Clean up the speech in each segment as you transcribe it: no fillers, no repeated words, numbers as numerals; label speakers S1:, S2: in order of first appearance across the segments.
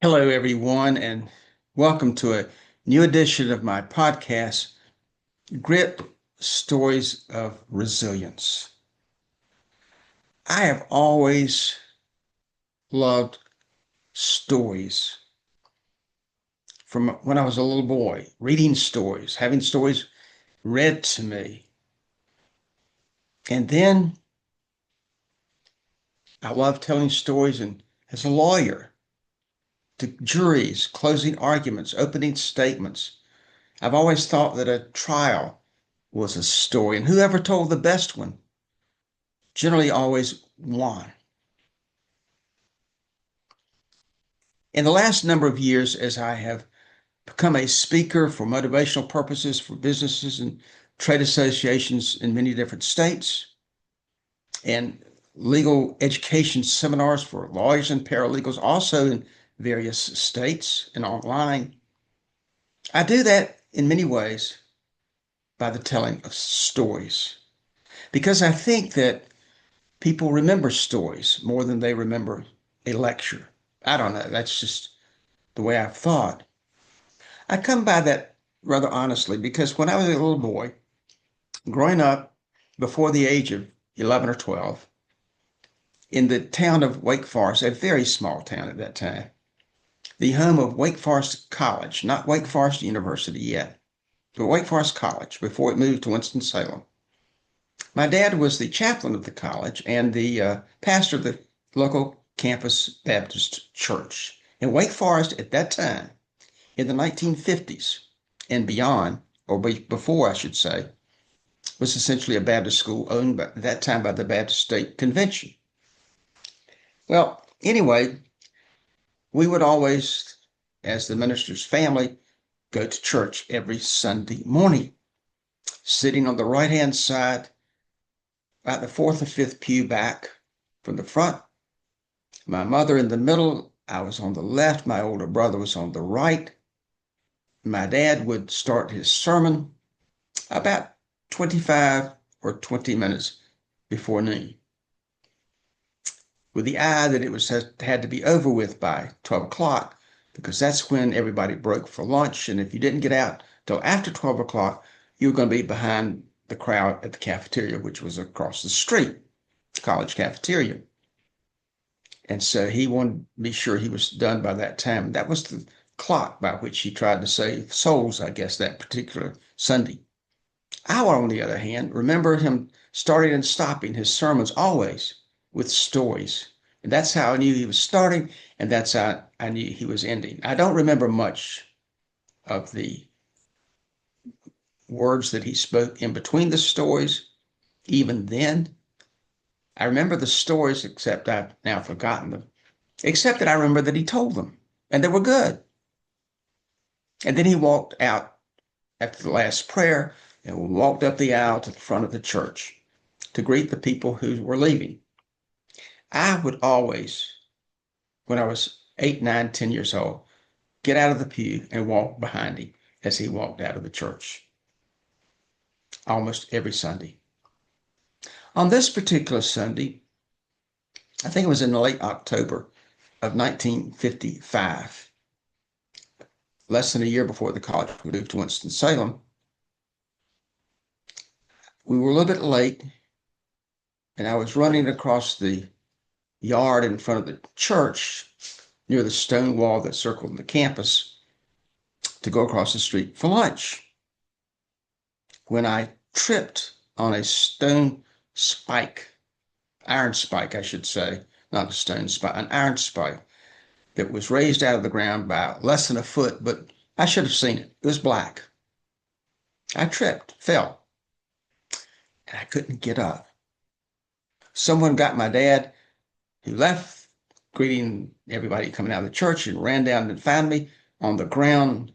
S1: Hello, everyone, and welcome to a new edition of my podcast, Grit Stories of Resilience. I have always loved stories from when I was a little boy, reading stories, having stories read to me. And then I love telling stories and as a lawyer to juries, closing arguments, opening statements. I've always thought that a trial was a story, and whoever told the best one generally always won. In the last number of years, as I have become a speaker for motivational purposes for businesses and trade associations in many different states, and legal education seminars for lawyers and paralegals, also in various states and online, I do that in many ways by the telling of stories. Because I think that people remember stories more than they remember a lecture. I don't know. That's just the way I've thought. I come by that rather honestly because when I was a little boy, growing up before the age of 11 or 12, in the town of Wake Forest, a very small town at that time, the home of Wake Forest College, not Wake Forest University yet, but Wake Forest College before it moved to Winston-Salem. My dad was the chaplain of the college and the pastor of the local campus Baptist church. In Wake Forest at that time, in the 1950s and beyond, or before, I should say, was essentially a Baptist school owned by, at that time by the Baptist State Convention. Well, anyway, we would always, as the minister's family, go to church every Sunday morning, sitting on the right-hand side, about the fourth or fifth pew back from the front. My mother in the middle, I was on the left, my older brother was on the right. My dad would start his sermon about 25 or 20 minutes before noon, with the eye that it was had to be over with by 12 o'clock, because that's when everybody broke for lunch. And if you didn't get out till after 12 o'clock, you were going to be behind the crowd at the cafeteria, which was across the street, the college cafeteria. And so he wanted to be sure he was done by that time. That was the clock by which he tried to save souls, I guess, that particular Sunday. I, on the other hand, remember him starting and stopping his sermons always with stories. And that's how I knew he was starting, and that's how I knew he was ending. I don't remember much of the words that he spoke in between the stories, even then. I remember the stories, except I've now forgotten them, except that I remember that he told them, and they were good. And then he walked out after the last prayer and walked up the aisle to the front of the church to greet the people who were leaving. I would always, when I was 8, 9, 10 years old, get out of the pew and walk behind him as he walked out of the church almost every Sunday. On this particular Sunday, I think it was in late October of 1955, less than a year before the college moved to Winston-Salem, we were a little bit late, and I was running across the yard in front of the church near the stone wall that circled the campus to go across the street for lunch, when I tripped on a stone spike, iron spike, I should say, not a stone spike, an iron spike that was raised out of the ground by less than a foot, but I should have seen it. It was black. I tripped, fell, and I couldn't get up. Someone got my dad, who left greeting everybody coming out of the church, and ran down and found me on the ground.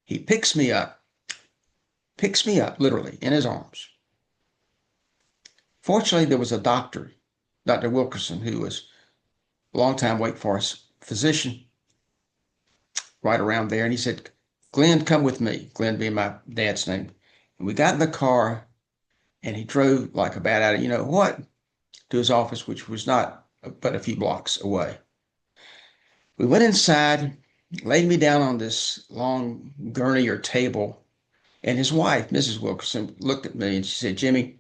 S1: He picks me up literally in his arms. Fortunately, there was a doctor, Dr. Wilkerson, who was a longtime Wake Forest physician right around there. And he said, "Glenn, come with me." Glenn being my dad's name. And we got in the car, and he drove like a bat out of, you know what, to his office, which was not but a few blocks away. We went inside, laid me down on this long gurney or table, and his wife, Mrs. Wilkerson, looked at me and she said, Jimmy,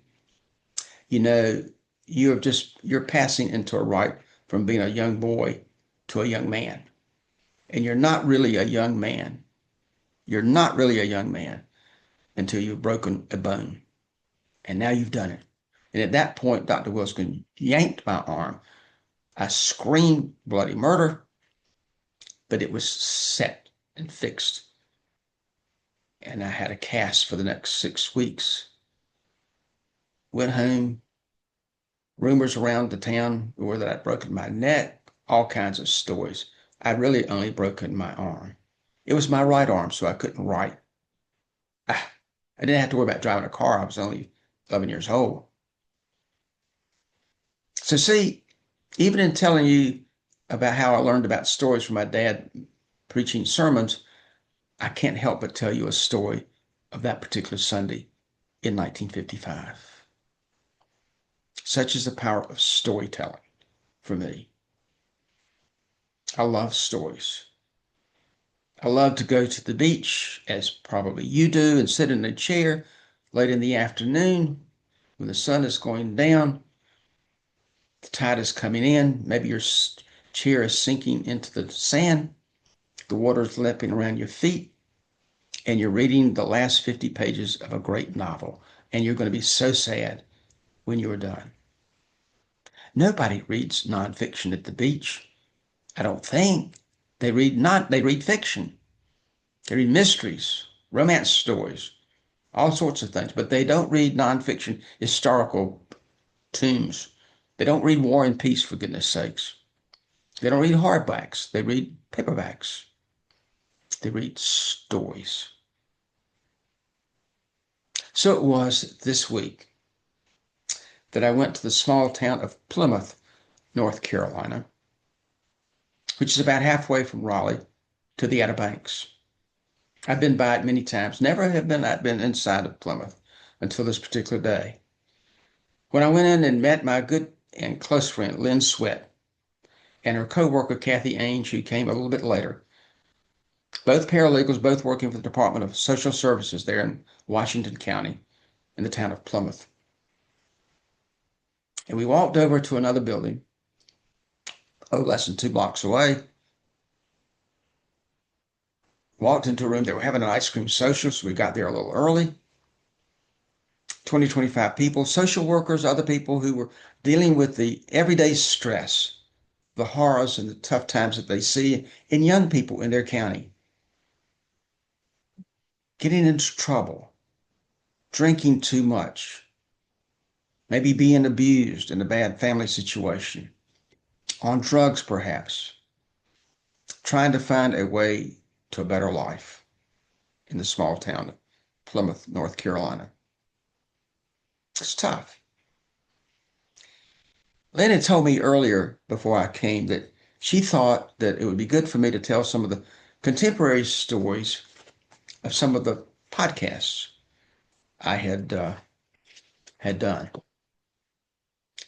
S1: you know, you're passing into a right from being a young boy to a young man. And you're not really a young man. You're not really a young man until you've broken a bone. And now you've done it. And at that point, Dr. Wilson yanked my arm. I screamed bloody murder, but it was set and fixed. And I had a cast for the next 6 weeks. Went home. Rumors around the town were that I'd broken my neck, all kinds of stories. I'd really only broken my arm. It was my right arm, so I couldn't write. I didn't have to worry about driving a car. I was only 11 years old. So see, even in telling you about how I learned about stories from my dad preaching sermons, I can't help but tell you a story of that particular Sunday in 1955. Such is the power of storytelling for me. I love stories. I love to go to the beach, as probably you do, and sit in a chair late in the afternoon when the sun is going down, the tide is coming in, maybe your chair is sinking into the sand, the water is lapping around your feet, and you're reading the last 50 pages of a great novel, and you're going to be so sad when you are done. Nobody reads nonfiction at the beach. I don't think. They read fiction. They read mysteries, romance stories, all sorts of things, but they don't read nonfiction historical tombs. They don't read War and Peace, for goodness sakes. They don't read hardbacks. They read paperbacks. They read stories. So it was this week that I went to the small town of Plymouth, North Carolina, which is about halfway from Raleigh to the Outer Banks. I've been by it many times. Never have I've been inside of Plymouth until this particular day. When I went in and met my good and close friend, Lynn Sweat, and her co-worker, Kathy Ainge, who came a little bit later, both paralegals, both working for the Department of Social Services there in Washington County in the town of Plymouth. And we walked over to another building, less than 2 blocks away, walked into a room. They were having an ice cream social, so we got there a little early. 20, 25 people, social workers, other people who were dealing with the everyday stress, the horrors and the tough times that they see in young people in their county. Getting into trouble, drinking too much, maybe being abused in a bad family situation, on drugs perhaps, trying to find a way to a better life in the small town of Plymouth, North Carolina. It's tough. Lynn had told me earlier before I came that she thought that it would be good for me to tell some of the contemporary stories of some of the podcasts I had done.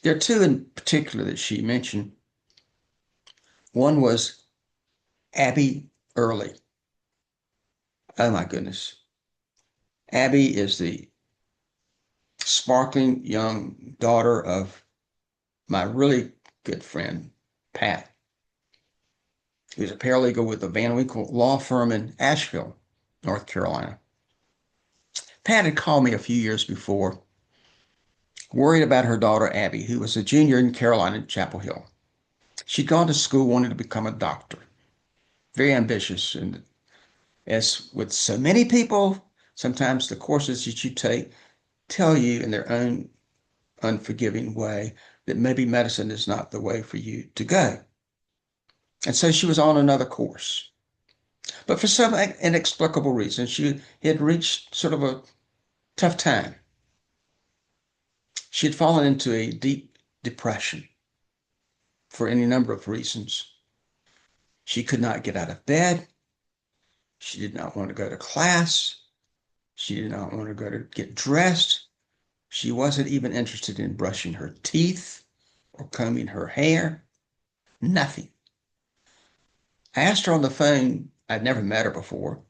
S1: There are two in particular that she mentioned. One was Abby Early. Oh my goodness. Abby is the sparkling young daughter of my really good friend, Pat, who's a paralegal with the Van Winkle law firm in Asheville, North Carolina. Pat had called me a few years before, worried about her daughter, Abby, who was a junior in Carolina Chapel Hill. She'd gone to school wanting to become a doctor, very ambitious. And as with so many people, sometimes the courses that you take tell you in their own unforgiving way that maybe medicine is not the way for you to go. And so she was on another course. But for some inexplicable reason, she had reached sort of a tough time. She had fallen into a deep depression for any number of reasons. She could not get out of bed. She did not want to go to class. She did not want to go to get dressed. She wasn't even interested in brushing her teeth or combing her hair. Nothing. I asked her on the phone, I'd never met her before,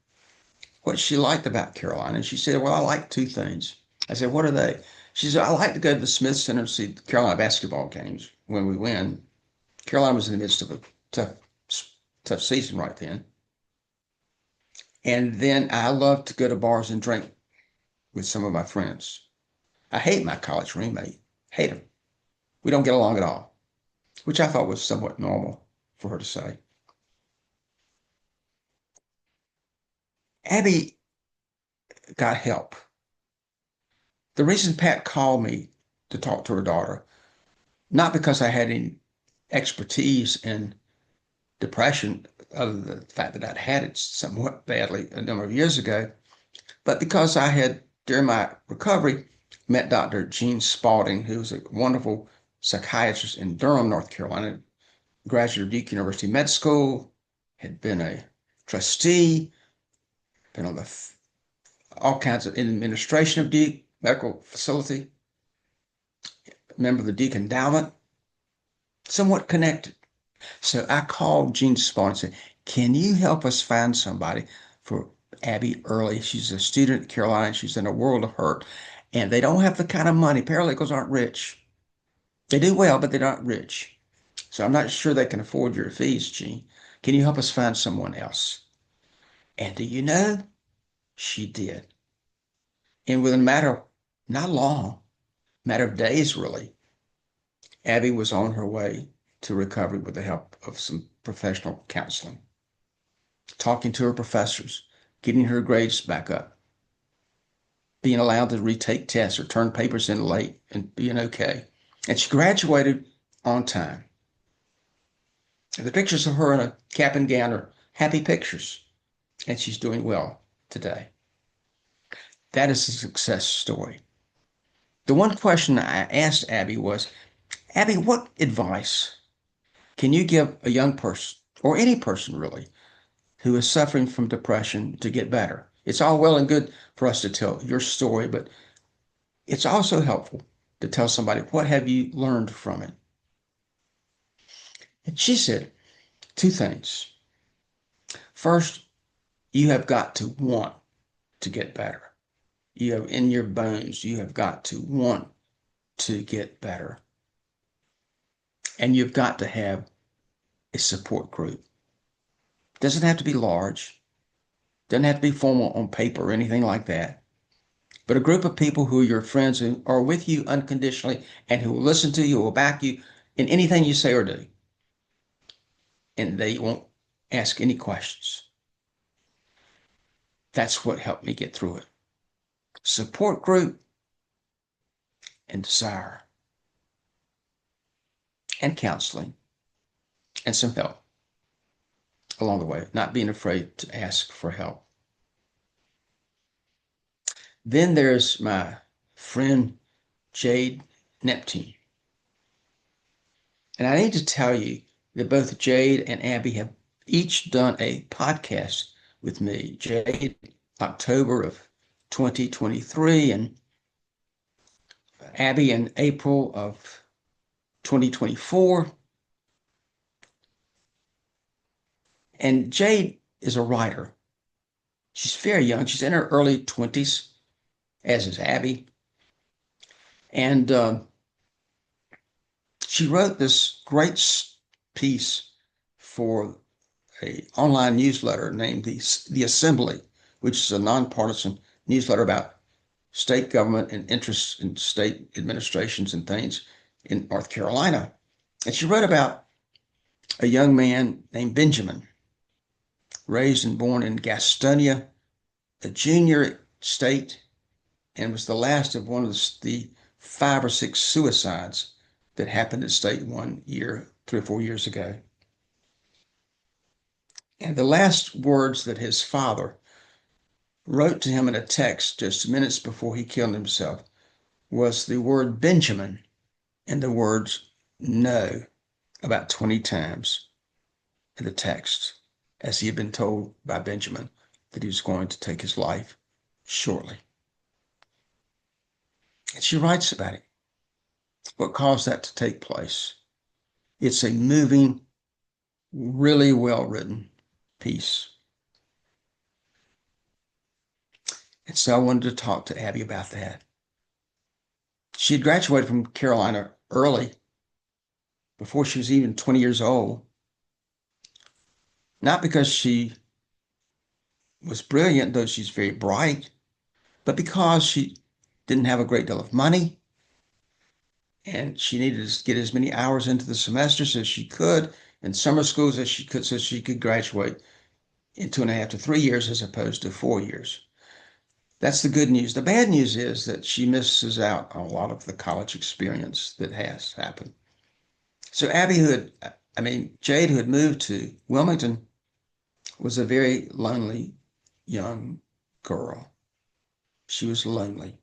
S1: what she liked about Carolina. And she said, well, I like two things. I said, what are they? She said, I like to go to the Smith Center to see the Carolina basketball games when we win. Carolina was in the midst of a tough, tough season right then. And then I love to go to bars and drink with some of my friends. I hate my college roommate. Hate him. We don't get along at all, which I thought was somewhat normal for her to say. Abby got help. The reason Pat called me to talk to her daughter, not because I had any expertise in depression, other than the fact that I'd had it somewhat badly a number of years ago, but because I had, during my recovery, met Dr. Gene Spalding, who was a wonderful psychiatrist in Durham, North Carolina, graduate of Duke University Med School, had been a trustee, been on all kinds of administration of Duke Medical Facility, member of the Duke Endowment, somewhat connected. So I called Gene Spalding and said, can you help us find somebody for Abby Early? She's a student at Carolina. She's in a world of hurt. And they don't have the kind of money. Paralegals aren't rich. They do well, but they're not rich. So I'm not sure they can afford your fees, Gene. Can you help us find someone else? And do you know? She did. And within a matter of, not long, matter of days, really, Abby was on her way to recovery with the help of some professional counseling, talking to her professors, getting her grades back up, being allowed to retake tests or turn papers in late and being okay. And she graduated on time. The pictures of her in a cap and gown are happy pictures, and she's doing well today. That is a success story. The one question I asked Abby was, Abby, what advice can you give a young person, or any person really, who is suffering from depression to get better? It's all well and good for us to tell your story, but it's also helpful to tell somebody, what have you learned from it? And she said two things. First, you have got to want to get better. You have in your bones, you have got to want to get better. And you've got to have a support group. Doesn't have to be large, doesn't have to be formal on paper or anything like that, but a group of people who are your friends, who are with you unconditionally and who will listen to you, will back you in anything you say or do. And they won't ask any questions. That's what helped me get through it. Support group and desire and counseling and some help along the way, not being afraid to ask for help. Then there's my friend Jade Neptune. And I need to tell you that both Jade and Abby have each done a podcast with me. Jade, October of 2023, and Abby in April of 2024. And Jade is a writer. She's very young. She's in her early 20s, as is Abby. And she wrote this great piece for an online newsletter named the Assembly, which is a nonpartisan newsletter about state government and interests in state administrations and things in North Carolina. And she wrote about a young man named Benjamin, raised and born in Gastonia, a junior state, and was the last of one of the 5 or 6 suicides that happened at state one year, 3 or 4 years ago. And the last words that his father wrote to him in a text just minutes before he killed himself was the word Benjamin and the words no about 20 times in the text, as he had been told by Benjamin that he was going to take his life shortly. And she writes about it, what caused that to take place. It's a moving really well-written piece. And so I wanted to talk to Abby about that. She had graduated from Carolina early, before she was even 20 years old, not because she was brilliant, though she's very bright, but because she didn't have a great deal of money and she needed to get as many hours into the semesters as she could in summer schools as she could so she could graduate in 2.5 to 3 years as opposed to 4 years. That's the good news. The bad news is that she misses out on a lot of the college experience that has happened. So Jade, who had moved to Wilmington, was a very lonely young girl. She was lonely.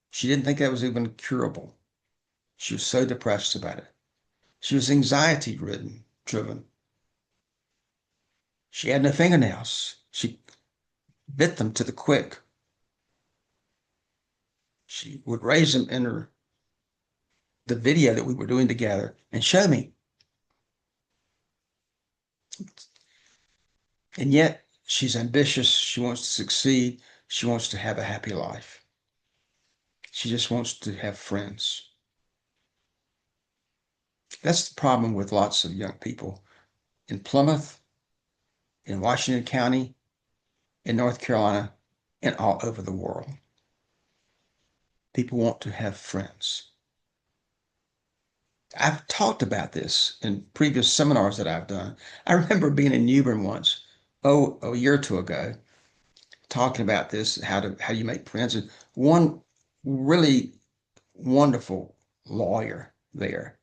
S1: She didn't think that was even curable. She was so depressed about it. She was anxiety driven. She had no fingernails. She bit them to the quick. She would raise them in the video that we were doing together and show me. And yet she's ambitious. She wants to succeed. She wants to have a happy life. She just wants to have friends. That's the problem with lots of young people in Plymouth, in Washington County, in North Carolina, and all over the world. People want to have friends. I've talked about this in previous seminars that I've done. I remember being in New Bern once, a year or two ago, talking about this, how you make friends. And one really wonderful lawyer there,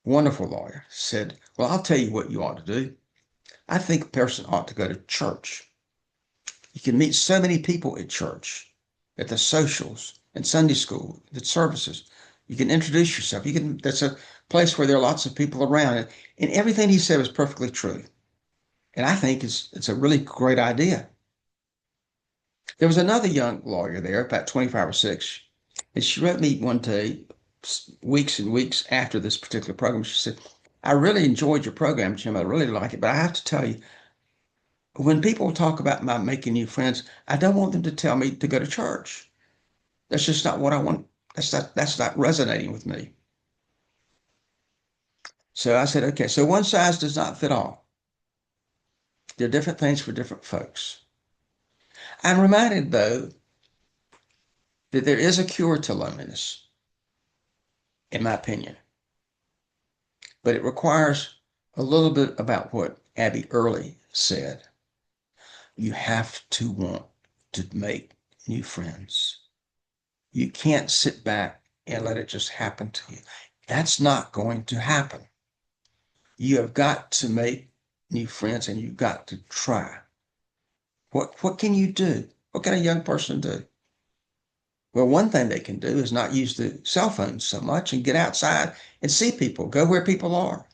S1: wonderful lawyer, said, well, I'll tell you what you ought to do. I think a person ought to go to church. You can meet so many people at church, at the socials, and Sunday school, the services. You can introduce yourself. That's a place where there are lots of people around. And everything he said was perfectly true. And I think it's a really great idea. There was another young lawyer there, about 25 or 6, and she wrote me one day, weeks and weeks after this particular program. She said, I really enjoyed your program, Jim. I really like it, but I have to tell you, when people talk about my making new friends, I don't want them to tell me to go to church. That's just not what I want. That's not resonating with me. So I said, okay, so one size does not fit all. There are different things for different folks. I'm reminded, though, that there is a cure to loneliness, in my opinion. But it requires a little bit about what Abby Early said. You have to want to make new friends. You can't sit back and let it just happen to you. That's not going to happen. You have got to make new friends and you've got to try. What can you do? What can a young person do? Well, one thing they can do is not use the cell phones so much and get outside and see people, go where people are.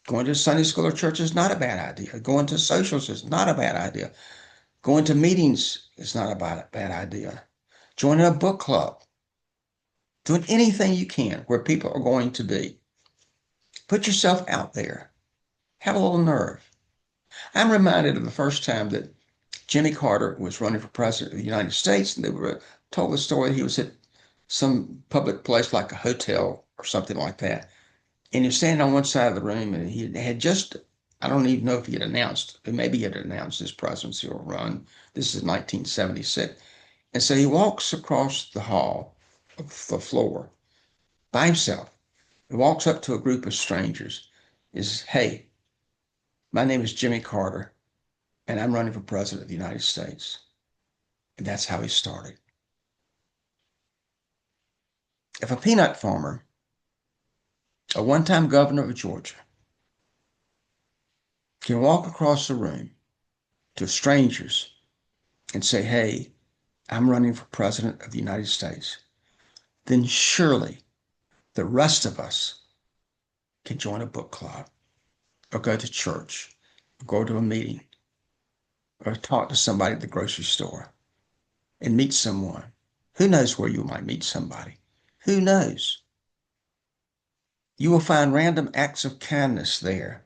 S1: Going to Sunday school or church is not a bad idea. Going to socials is not a bad idea. Going to meetings is not a bad idea. Joining a book club. Doing anything you can where people are going to be. Put yourself out there. Have a little nerve. I'm reminded of the first time that Jimmy Carter was running for president of the United States, and they were told the story. He was at some public place like a hotel or something like that. And he was standing on one side of the room, and he had just, I don't even know if he had announced, maybe he had announced his presidency or run. This is 1976. And so he walks across the hall, the floor, by himself. He walks up to a group of strangers. He says, hey, my name is Jimmy Carter, and I'm running for president of the United States. And that's how he started. If a peanut farmer, a one-time governor of Georgia, can walk across the room to strangers and say, hey, I'm running for president of the United States, then surely the rest of us can join a book club or go to church, or go to a meeting, or talk to somebody at the grocery store and meet someone. Who knows where you might meet somebody? Who knows? You will find random acts of kindness there.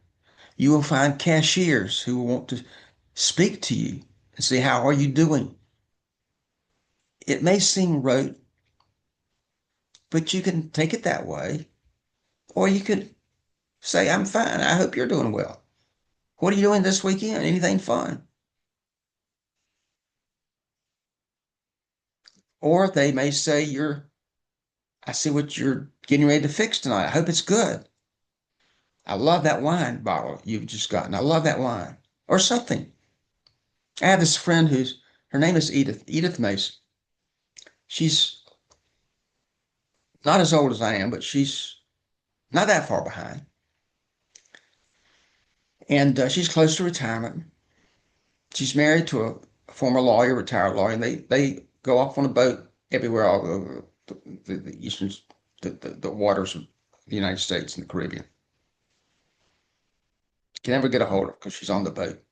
S1: You will find cashiers who will want to speak to you and say, how are you doing? It may seem rote, but you can take it that way. Or you could say, I'm fine. I hope you're doing well. What are you doing this weekend? Anything fun? Or they may say, I see what you're getting ready to fix tonight. I hope it's good. I love that wine bottle you've just gotten. I love that wine. Or something. I have this friend her name is Edith Mason. She's not as old as I am, but she's not that far behind. And she's close to retirement. She's married to a former lawyer, retired lawyer, and they go off on a boat everywhere all over the eastern, the waters of the United States and the Caribbean. Can never get a hold of her because she's on the boat.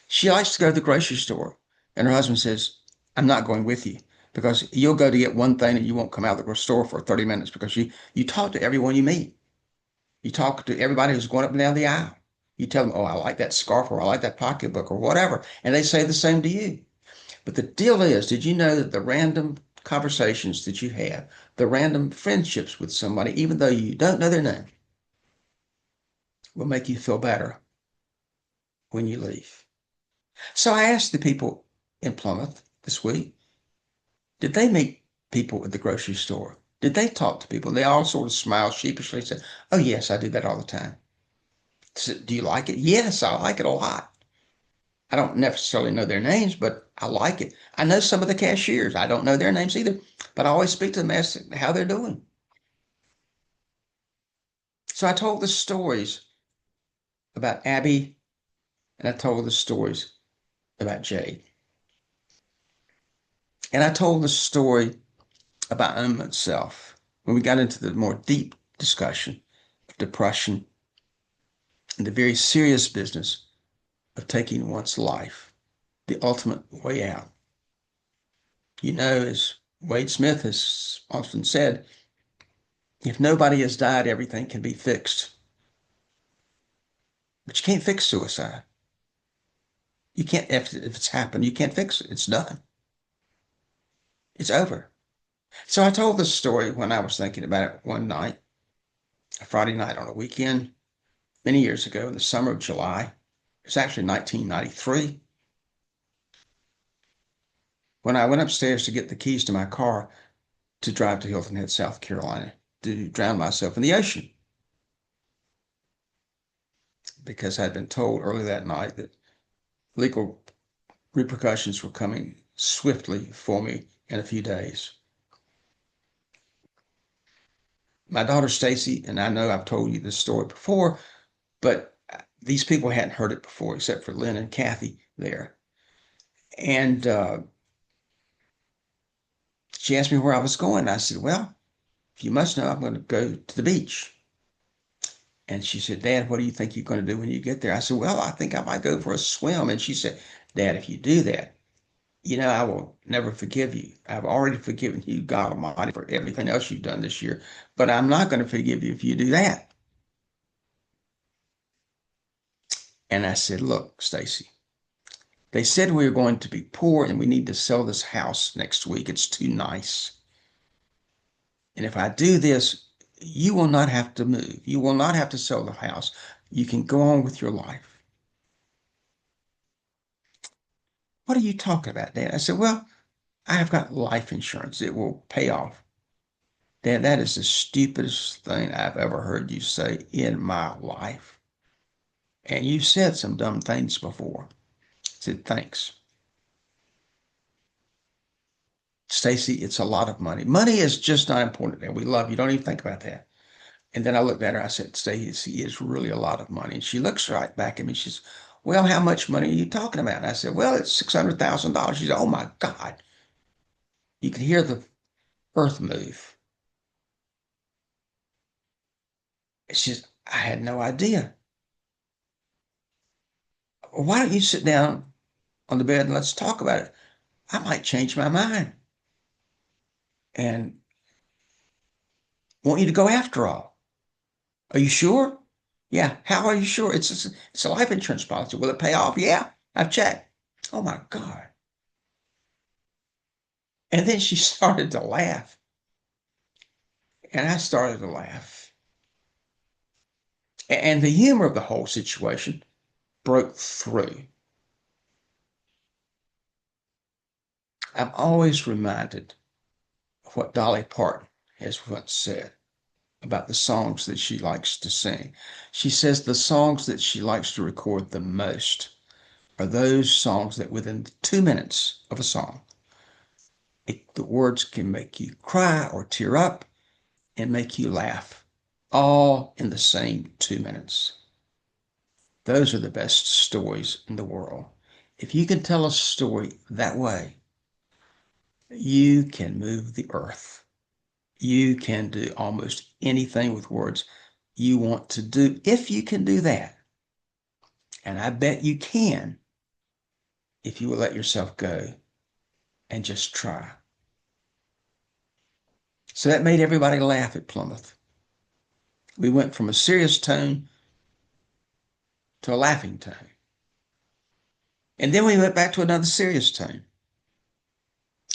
S1: She likes to go to the grocery store, and her husband says, I'm not going with you because you'll go to get one thing and you won't come out of the store for 30 minutes because you talk to everyone you meet. You talk to everybody who's going up and down the aisle. You tell them, oh, I like that scarf or I like that pocketbook or whatever. And they say the same to you. But the deal is, did you know that the random conversations that you have, the random friendships with somebody, even though you don't know their name, will make you feel better when you leave? So I asked the people in Plymouth this week, did they meet people at the grocery store? Did they talk to people? They all sort of smiled sheepishly and said, oh, yes, I do that all the time. I said, do you like it? Yes, I like it a lot. I don't necessarily know their names, but I like it. I know some of the cashiers. I don't know their names either, but I always speak to them, ask how they're doing. So I told the stories about Abby and I told the stories about Jade. And I told the story about own self when we got into the more deep discussion of depression and the very serious business of taking one's life, the ultimate way out. You know, as Wade Smith has often said, if nobody has died, everything can be fixed. But you can't fix suicide. You can't, if it's happened, you can't fix it. It's done. It's over. So I told this story when I was thinking about it one night, a Friday night on a weekend, many years ago in the summer of July. It was actually 1993. When I went upstairs to get the keys to my car to drive to Hilton Head, South Carolina, to drown myself in the ocean. Because I'd been told early that night that legal repercussions were coming swiftly for me in a few days. My daughter Stacy, and I know I've told you this story before, but these people hadn't heard it before except for Lynn and Kathy there. And she asked me where I was going. I said, well, you must know I'm going to go to the beach. And she said, Dad, what do you think you're going to do when you get there? I said, well, I think I might go for a swim. And she said, Dad, if you do that, you know, I will never forgive you. I've already forgiven you, God Almighty, for everything else you've done this year. But I'm not going to forgive you if you do that. And I said, look, Stacy, they said we were going to be poor and we need to sell this house next week. It's too nice. And if I do this, you will not have to move. You will not have to sell the house. You can go on with your life. What are you talking about, Dad? I said, well, I have got life insurance. It will pay off. Dad, that is the stupidest thing I've ever heard you say in my life. And you said some dumb things before. I said, thanks. Stacy, it's a lot of money. Money is just not important. And we love you. Don't even think about that. And then I looked at her. I said, Stacy, it's really a lot of money. And she looks right back at me. She says, well, how much money are you talking about? And I said, well, it's $600,000. She said, oh my God. You could hear the earth move. She says, I had no idea. Why don't you sit down on the bed and let's talk about it? I might change my mind and want you to go after all. Are you sure? Yeah. How are you sure? It's a life insurance policy. Will it pay off? Yeah, I've checked. Oh my God. And then she started to laugh. And I started to laugh. And the humor of the whole situation broke through. I'm always reminded of what Dolly Parton has once said about the songs that she likes to sing. She says the songs that she likes to record the most are those songs that within 2 minutes of a song, the words can make you cry or tear up and make you laugh, all in the same 2 minutes. Those are the best stories in the world. If you can tell a story that way, you can move the earth. You can do almost anything with words you want to do if you can do that. And I bet you can if you will let yourself go and just try. So that made everybody laugh at Plymouth. We went from a serious tone to a laughing tone. And then we went back to another serious tone.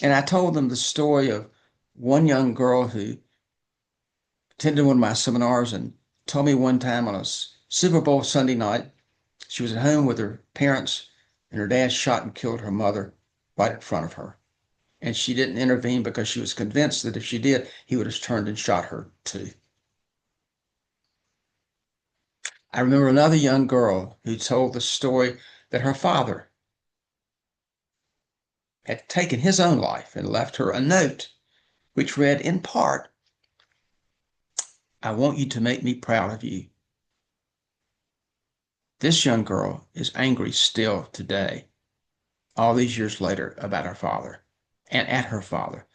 S1: And I told them the story of one young girl who attended one of my seminars and told me one time on a Super Bowl Sunday night, she was at home with her parents and her dad shot and killed her mother right in front of her. And she didn't intervene because she was convinced that if she did, he would have turned and shot her too. I remember another young girl who told the story that her father had taken his own life and left her a note which read in part, I want you to make me proud of you. This young girl is angry still today, all these years later, about her father and at her father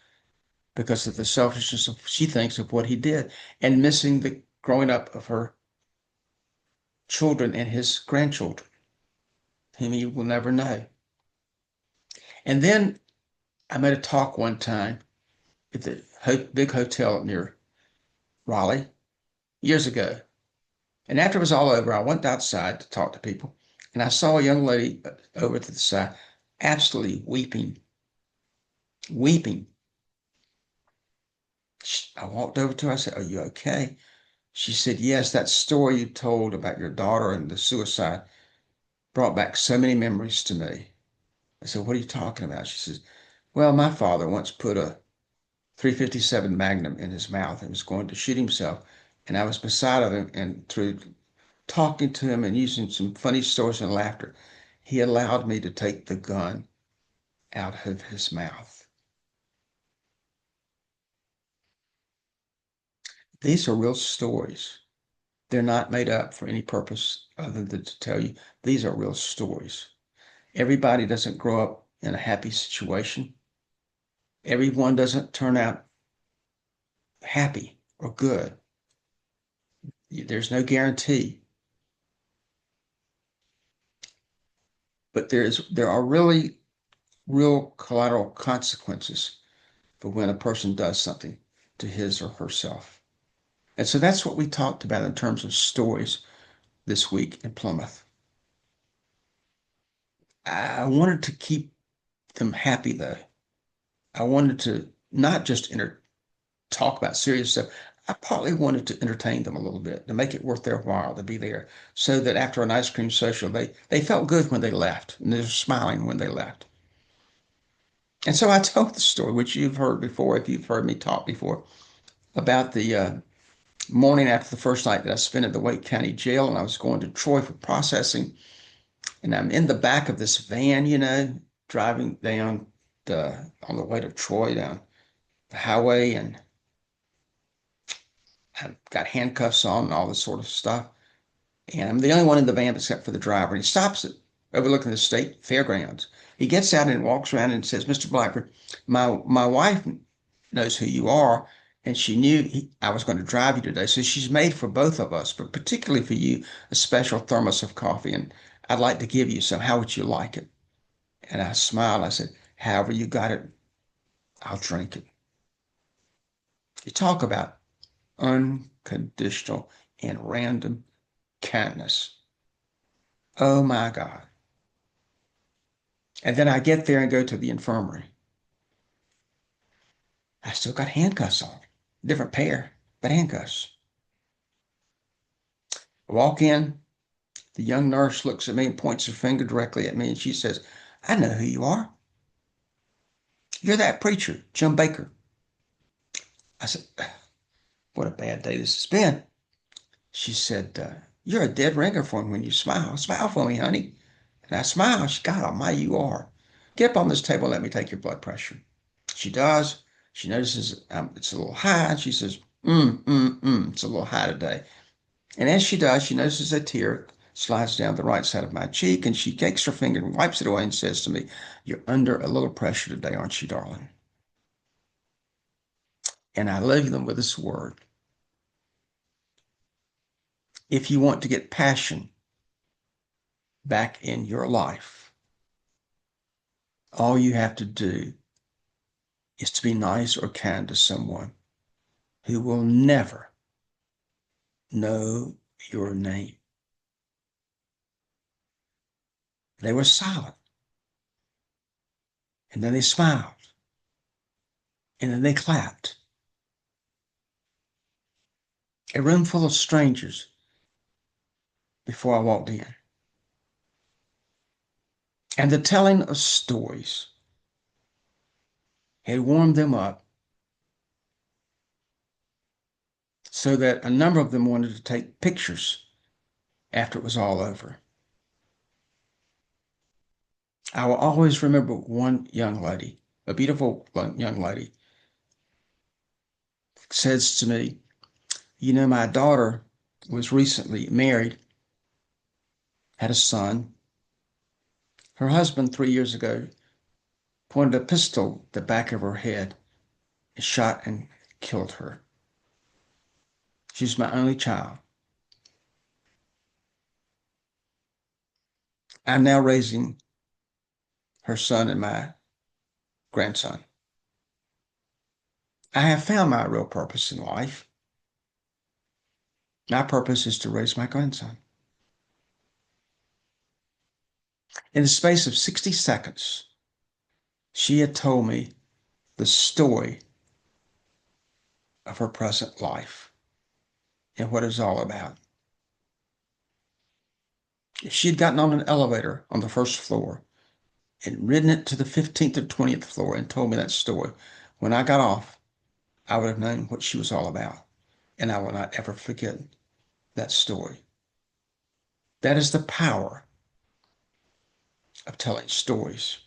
S1: because of the selfishness of, she thinks, of what he did and missing the growing up of her children and his grandchildren, whom he will never know. And then I made a talk one time at the big hotel near Raleigh years ago. And after it was all over, I went outside to talk to people, and I saw a young lady over to the side, absolutely weeping, weeping. I walked over to her. I said, are you okay? She said, yes, that story you told about your daughter and the suicide brought back so many memories to me. I said, what are you talking about? She says, well, my father once put a 357 Magnum in his mouth and was going to shoot himself. And I was beside of him, and through talking to him and using some funny stories and laughter, he allowed me to take the gun out of his mouth. These are real stories. They're not made up for any purpose other than to tell you these are real stories. Everybody doesn't grow up in a happy situation. Everyone doesn't turn out happy or good. There's no guarantee. But there are really real collateral consequences for when a person does something to his or herself. And so that's what we talked about in terms of stories this week in Plymouth. I wanted to keep them happy though. I wanted to not just talk about serious stuff. I partly wanted to entertain them a little bit, to make it worth their while to be there, so that after an ice cream social, they felt good when they left, and they were smiling when they left. And so I told the story, which you've heard before, if you've heard me talk before, about the morning after the first night that I spent at the Wake County Jail, and I was going to Troy for processing, and I'm in the back of this van, driving down on the way to Troy down the highway, and I've got handcuffs on and all this sort of stuff. And I'm the only one in the van except for the driver. And he stops it overlooking the state fairgrounds. He gets out and walks around and says, Mr. Blackford, my wife knows who you are, and she knew I was going to drive you today. So she's made for both of us, but particularly for you, a special thermos of coffee. And I'd like to give you some. How would you like it? And I smiled. I said, however you got it, I'll drink it. You talk about unconditional and random kindness. Oh my God. And then I get there and go to the infirmary. I still got handcuffs on, different pair, but handcuffs. I walk in, the young nurse looks at me and points her finger directly at me, and she says, I know who you are. You're that preacher, Jim Baker. I said, what a bad day this has been. She said, you're a dead ringer for me when you smile. Smile for me, honey. And I smile. She, God almighty, you are. Get up on this table and let me take your blood pressure. She does. She notices it's a little high. And she says, it's a little high today. And as she does, she notices a tear slides down the right side of my cheek, and she takes her finger and wipes it away and says to me, you're under a little pressure today, aren't you, darling? And I leave them with this word. If you want to get passion back in your life, all you have to do is to be nice or kind to someone who will never know your name. They were silent, and then they smiled, and then they clapped. A room full of strangers before I walked in. And the telling of stories had warmed them up so that a number of them wanted to take pictures after it was all over. I will always remember one young lady, a beautiful young lady, says to me, you know, my daughter was recently married, had a son. Her husband 3 years ago pointed a pistol at the back of her head and shot and killed her. She's my only child. I'm now raising her son and my grandson. I have found my real purpose in life. My purpose is to raise my grandson. In the space of 60 seconds, she had told me the story of her present life and what it's all about. If she had gotten on an elevator on the first floor and ridden it to the 15th or 20th floor and told me that story, when I got off, I would have known what she was all about. And I will not ever forget that story. That is the power of telling stories.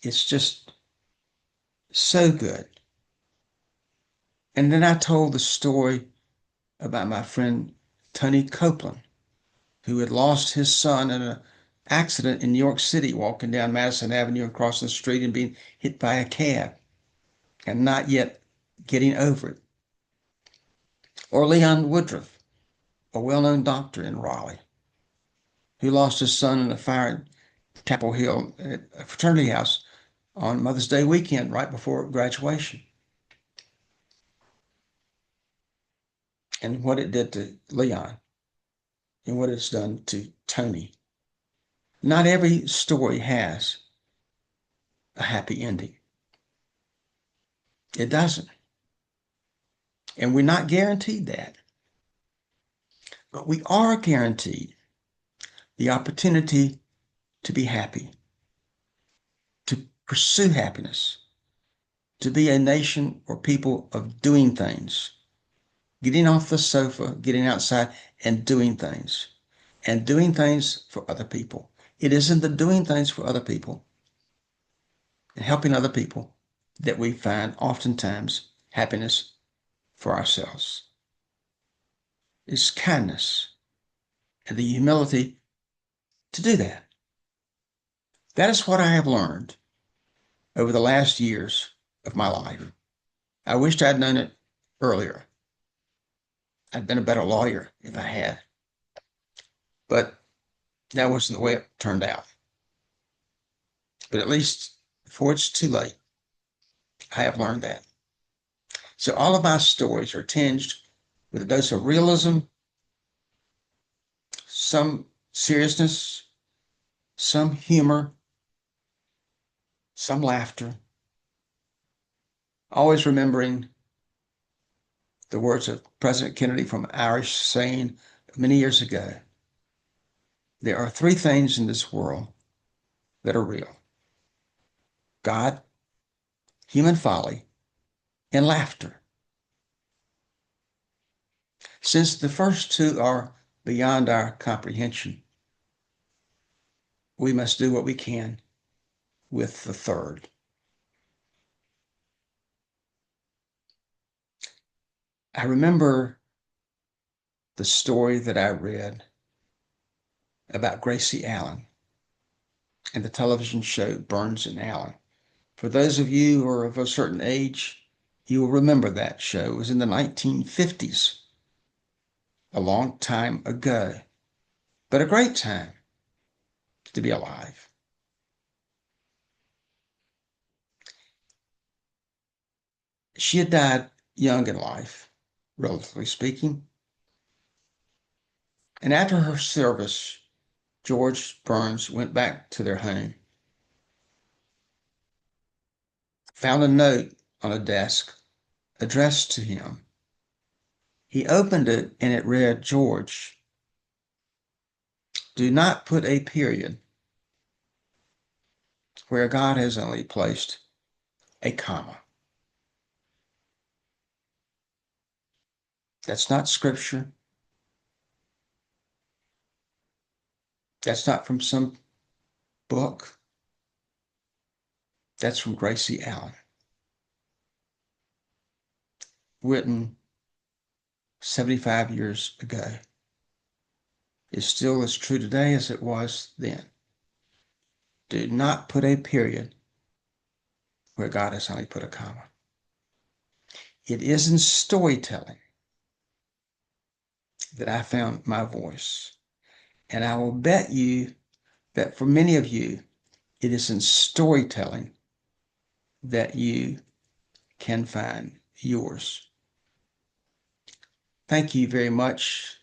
S1: It's just so good. And then I told the story about my friend Tony Copeland, who had lost his son in an accident in New York City, walking down Madison Avenue and crossing the street and being hit by a cab and not yet getting over it. Or Leon Woodruff, a well-known doctor in Raleigh, who lost his son in a fire at Chapel Hill at a fraternity house on Mother's Day weekend right before graduation. And what it did to Leon and what it's done to Tony. Not every story has a happy ending. It doesn't. And we're not guaranteed that. But we are guaranteed the opportunity to be happy, to pursue happiness, to be a nation or people of doing things, getting off the sofa, getting outside and doing things for other people. It is in the doing things for other people and helping other people that we find oftentimes happiness for ourselves. It's kindness and the humility to do that. That is what I have learned over the last years of my life. I wished I'd known it earlier. I'd been a better lawyer if I had. But that wasn't the way it turned out. But at least before it's too late, I have learned that. So all of my stories are tinged with a dose of realism, some seriousness, some humor, some laughter, always remembering the words of President Kennedy from an Irish saying many years ago. There are three things in this world that are real: God, human folly, and laughter. Since the first two are beyond our comprehension, we must do what we can with the third. I remember the story that I read about Gracie Allen and the television show Burns and Allen. For those of you who are of a certain age, you will remember that show. It was in the 1950s, a long time ago, but a great time to be alive. She had died young in life, relatively speaking. And after her service, George Burns went back to their home, found a note on a desk addressed to him. He opened it and it read, "George, do not put a period where God has only placed a comma." That's not scripture. That's not from some book. That's from Gracie Allen, written 75 years ago. Is still as true today as it was then. Do not put a period where God has only put a comma. It is in storytelling that I found my voice. And I will bet you that for many of you, it is in storytelling that you can find yours. Thank you very much.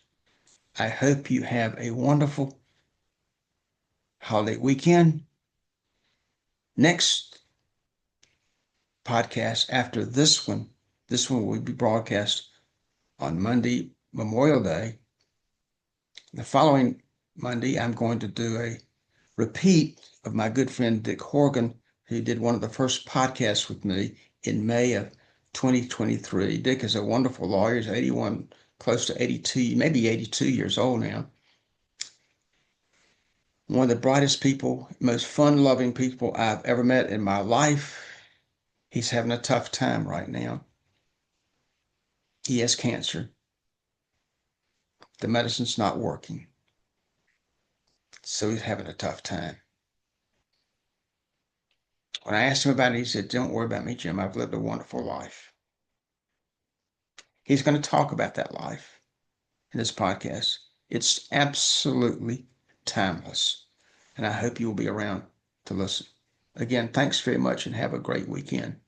S1: I hope you have a wonderful holiday weekend. Next podcast after this one will be broadcast on Monday, Memorial Day. The following Monday, I'm going to do a repeat of my good friend Dick Horgan, who did one of the first podcasts with me in May of 2023. Dick is a wonderful lawyer. He's 81, close to 82, maybe 82 years old now. One of the brightest people, most fun-loving people I've ever met in my life. He's having a tough time right now. He has cancer. The medicine's not working. So he's having a tough time. When I asked him about it, he said, "Don't worry about me, Jim. I've lived a wonderful life." He's going to talk about that life in this podcast. It's absolutely timeless. And I hope you will be around to listen. Again, thanks very much and have a great weekend.